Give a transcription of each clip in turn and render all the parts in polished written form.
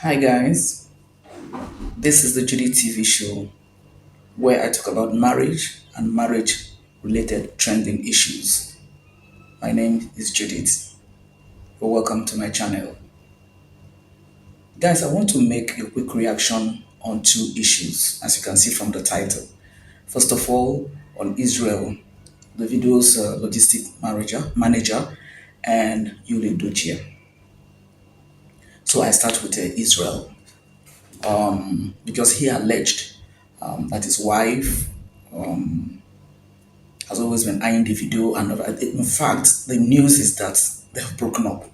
Hi guys, this is the Judy TV show where I talk about marriage and marriage related trending issues. My name is Judith. Welcome to my channel. Guys, I want to make a quick reaction on two issues as you can see from the title. First of all, on Israel, DAVIDO'S manager and Yul Edochie. So I start with Israel because he alleged that his wife has always been eyeing the video, and in fact, the news is that they have broken up.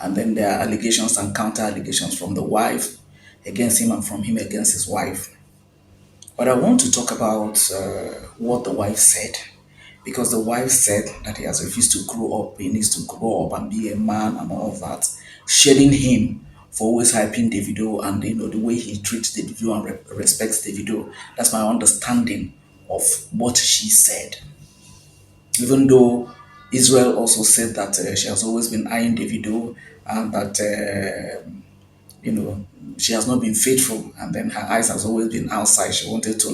And then there are allegations and counter allegations from the wife against him and from him against his wife. But I want to talk about what the wife said, because the wife said that he has refused to grow up, he needs to grow up and be a man and all of that, shading him for always hyping the video and the way he treats the video and respects the video. That's my understanding of what she said. Even though Israel also said that she has always been eyeing Davido and that you know she has not been faithful, and then her eyes has always been outside. She wanted to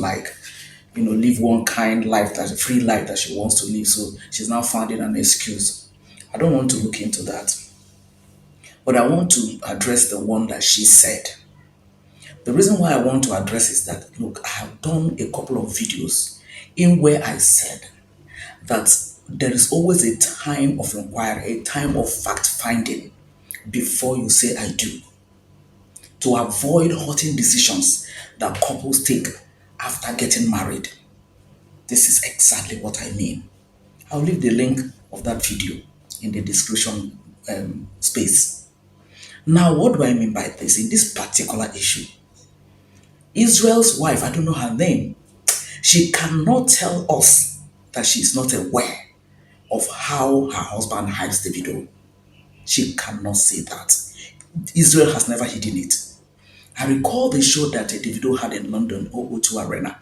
live one kind life, that free life that she wants to live. So she's now finding an excuse. I don't want to look into that, but I want to address the one that she said. The reason why I want to address is that, look, I have done a couple of videos in where I said that there is always a time of inquiry, a time of fact finding before you say I do, to avoid hurting decisions that couples take after getting married. This is exactly what I mean. I'll leave the link of that video in the description space. Now, what do I mean by this? In this particular issue, Israel's wife, I don't know her name, she cannot tell us that she is not aware of how her husband hides the video. She cannot say that. Israel has never hidden it. I recall the show that Davido had in London, O2 Arena.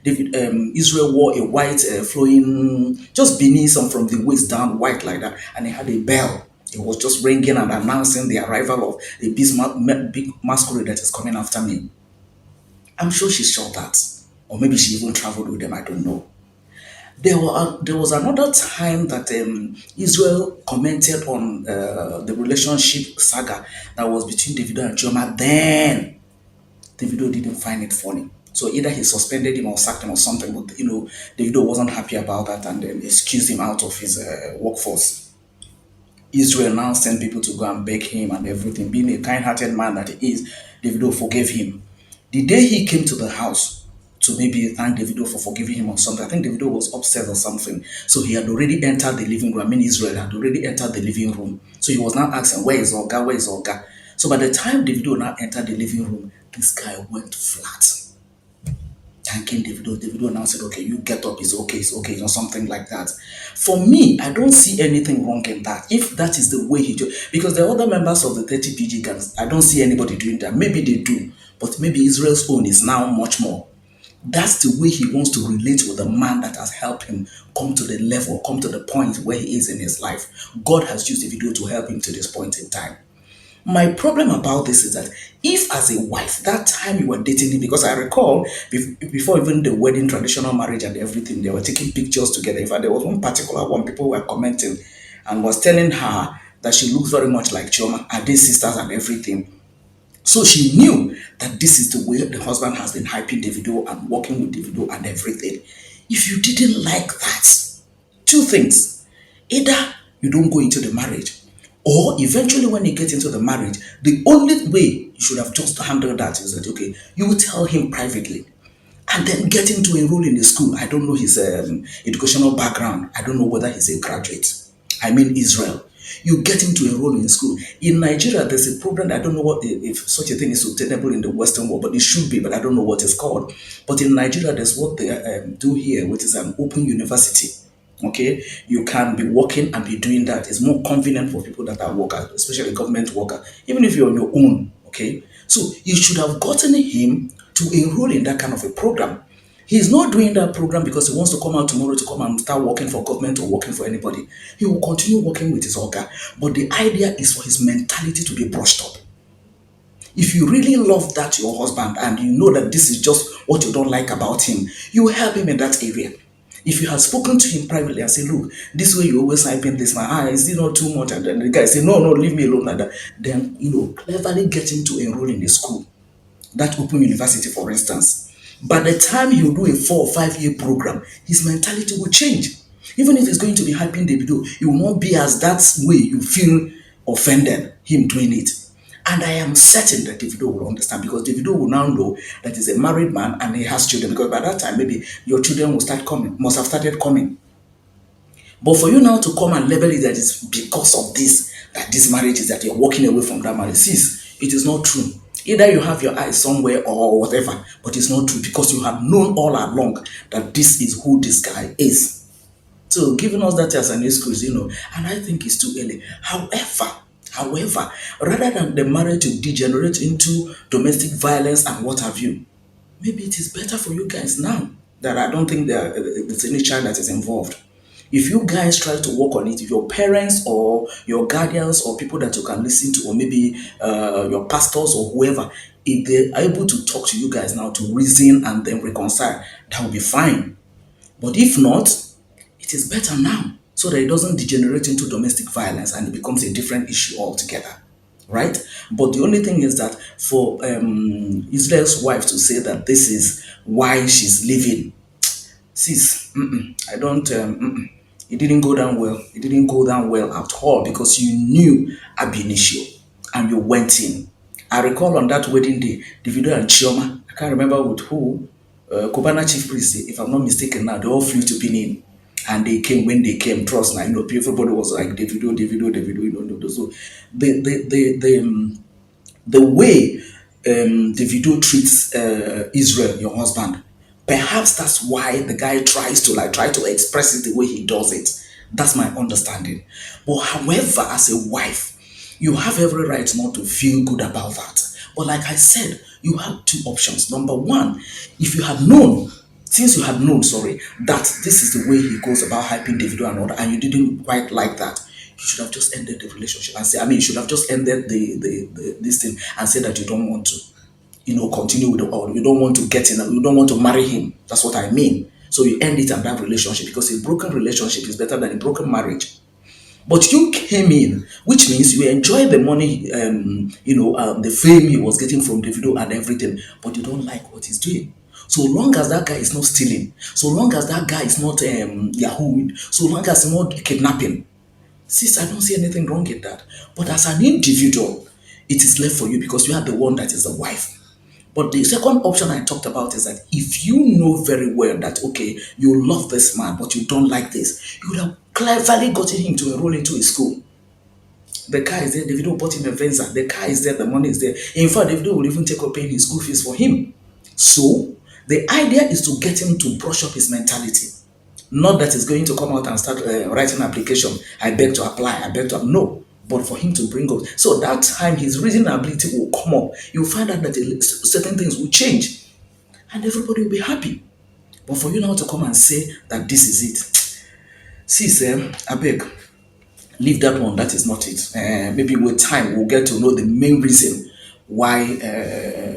Israel wore a white flowing, just beneath some from the waist down, white like that, and he had a bell. It was just ringing and announcing the arrival of a big masquerade that is coming after me. I'm sure she saw that, or maybe she even traveled with them. I don't know. There was another time that Israel commented on the relationship saga that was between Davido and Chioma. Then Davido didn't find it funny. So either he suspended him or sacked him or something, but Davido wasn't happy about that and then excused him out of his workforce. Israel now sent people to go and beg him and everything. Being a kind-hearted man that he is, Davido forgave him. The day he came to the house to maybe thank Davido for forgiving him or something, I think Davido was upset or something. So he had already entered the living room. I mean, Israel had already entered the living room. So he was now asking, where is Olga? Where is Olga? So by the time Davido now entered the living room, this guy went flat. Thanking Davido. Davido now said, okay, you get up, it's okay, or something like that. For me, I don't see anything wrong in that. If that is the way because the other members of the 30PG gangs, I don't see anybody doing that. Maybe they do, but maybe Israel's own is now much more. That's the way he wants to relate with the man that has helped him come to the level, come to the point where he is in his life. God has used Davido to help him to this point in time. My problem about this is that if as a wife, that time you were dating him, because I recall before even the wedding, traditional marriage and everything, they were taking pictures together. In fact, there was one particular one, people were commenting and was telling her that she looks very much like Chioma, and they sisters and everything. So she knew that this is the way the husband has been hyping Davido and working with Davido and everything. If you didn't like that, two things. Either you don't go into the marriage, or eventually when you get into the marriage, the only way you should have just handled that is that, okay, you will tell him privately and then get him to enroll in the school. I don't know his educational background. I don't know whether he's a graduate. I mean Israel. You get him to enroll in school. In Nigeria, there's a program, I don't know what if such a thing is obtainable in the Western world, but it should be, but I don't know what it's called. But in Nigeria, there's what they do here, which is an open university. Okay, you can be working and be doing that. It's more convenient for people that are workers, especially government worker, even if you're on your own. Okay, so you should have gotten him to enroll in that kind of a program. He's not doing that program because he wants to come out tomorrow to come and start working for government or working for anybody. He will continue working with his organ, but the idea is for his mentality to be brushed up. If you really love that your husband and you know that this is just what you don't like about him, you will help him in that area. If you have spoken to him privately and say, look, this way you always hyping this man, is it not too much? And then the guy say, no, no, leave me alone like that. Then, cleverly get him to enroll in a school, that open university, for instance. By the time you do a 4 or 5 year program, his mentality will change. Even if he's going to be hyping Davido, it will not be as that way you feel offended him doing it. And I am certain that Davido will understand, because Davido will now know that he's a married man and he has children. Because by that time, maybe your children will start coming, must have started coming. But for you now to come and label it that it's because of this, that this marriage is that you're walking away from that marriage, sis, it is not true. Either you have your eyes somewhere or whatever, but it's not true, because you have known all along that this is who this guy is. So giving us that as an excuse, and I think it's too early. However, rather than the marriage to degenerate into domestic violence and what have you, maybe it is better for you guys now that I don't think there's any child that is involved. If you guys try to work on it, if your parents or your guardians or people that you can listen to, or maybe your pastors or whoever, if they're able to talk to you guys now to reason and then reconcile, that will be fine. But if not, it is better now, so that it doesn't degenerate into domestic violence and it becomes a different issue altogether. Right? But the only thing is that for Israel's wife to say that this is why she's leaving, sis, I don't, it didn't go down well. It didn't go down well at all, because you knew ab initio and you went in. I recall on that wedding day, Davido and Chioma, I can't remember with who, Kobana chief priest, if I'm not mistaken now, they all flew to Benin. And they came. When they came, trust now, everybody was like Davido, Davido, Davido, So the way Davido treats Israel, your husband, perhaps that's why the guy tries to express it the way he does it. That's my understanding. But however, as a wife, you have every right not to feel good about that. But like I said, you have two options. Number one, if you had known, since you had known, that this is the way he goes about hyping Davido and all that, and you didn't quite like that, you should have just ended the relationship and say, you should have just ended the this thing and say that you don't want to, continue with or you don't want to get in, you don't want to marry him. That's what I mean. So you end it and that relationship, because a broken relationship is better than a broken marriage. But you came in, which means you enjoy the money, the fame he was getting from Davido and everything, but you don't like what he's doing. So long as that guy is not stealing, so long as that guy is not Yahoo, so long as he's not kidnapping, sis, I don't see anything wrong in that. But as an individual, it is left for you, because you are the one that is the wife. But the second option I talked about is that if you know very well that, okay, you love this man, but you don't like this, you would have cleverly gotten him to enroll into a school. The car is there, Davido bought him a Venza. The car is there, the money is there. In fact, Davido will even take up paying his school fees for him. So, the idea is to get him to brush up his mentality. Not that he's going to come out and start writing an application. I beg to apply, no. But for him to bring up, so that time his reasoning ability will come up. You'll find out that certain things will change and everybody will be happy. But for you now to come and say that this is it, see, I beg, leave that one. That is not it. Maybe with time we'll get to know the main reason why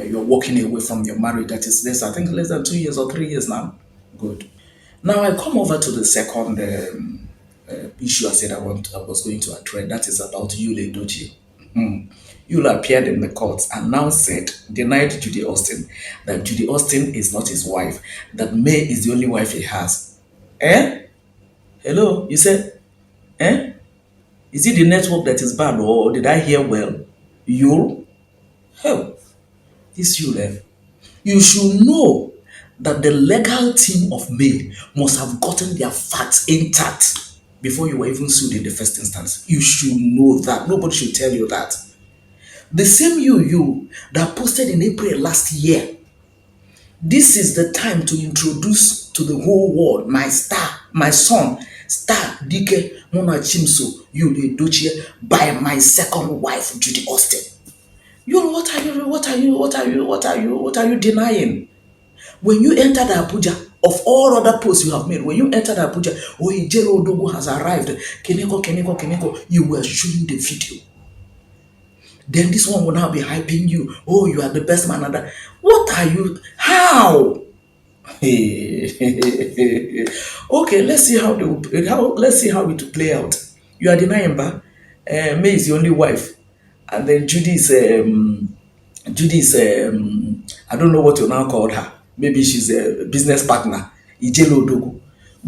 you're walking away from your marriage. That is less, I think, less than 2 years or 3 years now. Good. Now I come over to the second issue I said I was going to address. That is about Yul Edochie. Yul appeared in the courts and now denied Judy Austin that Judy Austin is not his wife, that May is the only wife he has. Hello, you said, is it the network that is bad, or did I hear well? Yul? Hell, this Yul, you should know that the legal team of May must have gotten their facts intact before you were even sued in the first instance. You should know that. Nobody should tell you that. The same you that posted in April last year, this is the time to introduce to the whole world my star, my son, Star Dike Mona Chimso, Yul Edochie, by my second wife, Judy Austin. What are you denying? When you entered Abuja, of all other posts you have made, when you entered Abuja, Ijero Odogo has arrived, Keneko, you were showing the video. Then this one will now be hyping you. Oh, you are the best man. And that. What are you? How? Okay, let's see let's see how it will play out. You are denying, ba? May is the only wife, and then Judy is I don't know what you now called her. Maybe she's a business partner. Ijelo Odogu.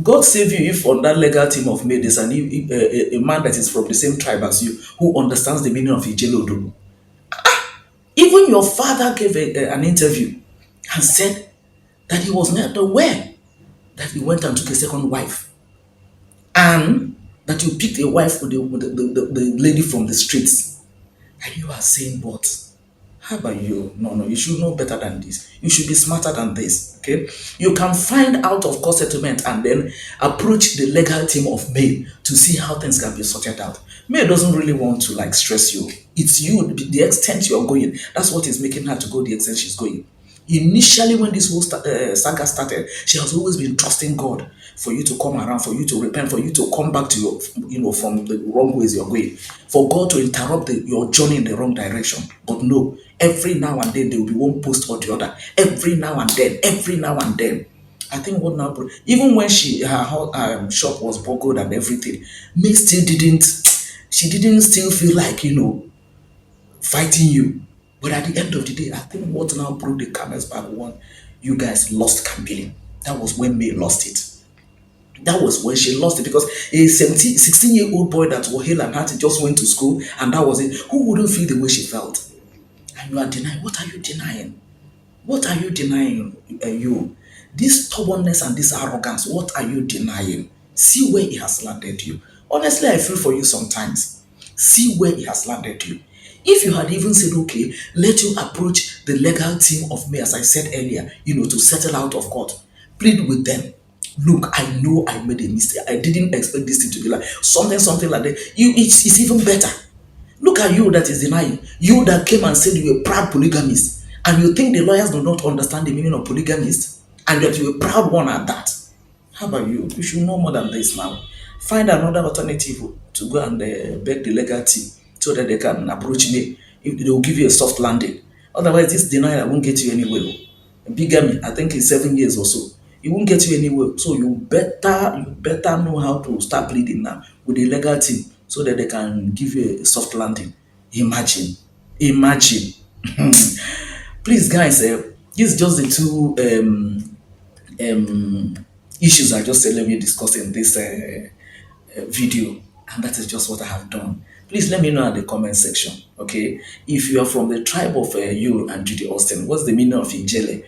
God save you if on that legal team of May there's a man that is from the same tribe as you who understands the meaning of Ijelo Odogu. Even your father gave an interview and said that he was not aware that he went and took a second wife, and that you picked a wife with the lady from the streets. And you are saying, but how about you? No, no, you should know better than this. You should be smarter than this. Okay? You can find out of court settlement and then approach the legal team of May to see how things can be sorted out. May doesn't really want to like stress you. It's you, the extent you're going. That's what is making her to go the extent she's going. Initially, when this whole saga started, she has always been trusting God for you to come around, for you to repent, for you to come back to your, from the wrong ways you're going, for God to interrupt your journey in the wrong direction. But no, every now and then there will be one post or the other. Every now and then, every now and then. I think what now, even when her shop was burgled and everything, May still didn't, she didn't still feel like, fighting you. But at the end of the day, I think what now broke the camel's back one, you guys lost Kambili. That was when May lost it. That was when she lost it because a 16-year-old boy that was hale and hearty just went to school and that was it. Who wouldn't feel the way she felt? And you are denying. What are you denying? What are you denying, you? This stubbornness and this arrogance, what are you denying? See where it has landed you. Honestly, I feel for you sometimes. See where it has landed you. If you had even said, okay, let you approach the legal team of me, as I said earlier, to settle out of court, plead with them. Look, I know I made a mistake. I didn't expect this thing to be like something like that. It's even better. Look at you that is denying. You that came and said you were a proud polygamist, and you think the lawyers do not understand the meaning of polygamist, and that you're a proud one at that. How about you? You should know more than this now. Find another alternative to go and beg the legal team so that they can approach me. If they will give you a soft landing. Otherwise, this denial won't get you anywhere. Bigamy, I think it's 7 years or so. It won't get you anywhere. So you better know how to start pleading now with the legal team so that they can give you a soft landing. Imagine. Imagine. Please, guys, this is just the two issues I just said let me discuss in this video, and that is just what I have done. Please let me know at the comment section, okay? If you are from the tribe of Yul and Judy Austin, what's the meaning of Ijele?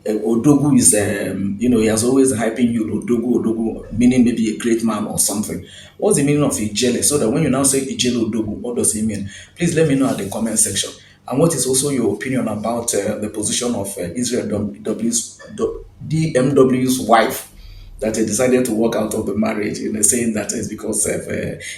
Odogu is, he has always hyping Yul Odogu, meaning maybe a great man or something. What's the meaning of Ijele? So that when you now say Ijele Odogu, what does it mean? Please let me know at the comment section. And what is also your opinion about the position of Isreal DMW's wife that decided to walk out of the marriage, saying that it's because of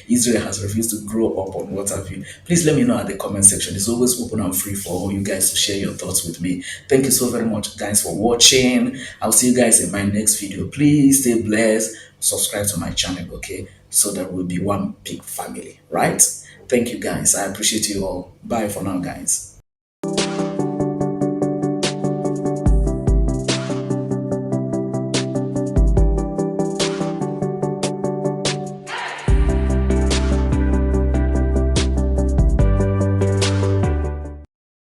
Israel has refused to grow up on what have you. Please let me know at the comment section. It's always open and free for all you guys to share your thoughts with me. Thank you so very much, guys, for watching. I'll see you guys in my next video. Please stay blessed. Subscribe to my channel, okay? So that we'll be one big family, right? Thank you, guys. I appreciate you all. Bye for now, guys.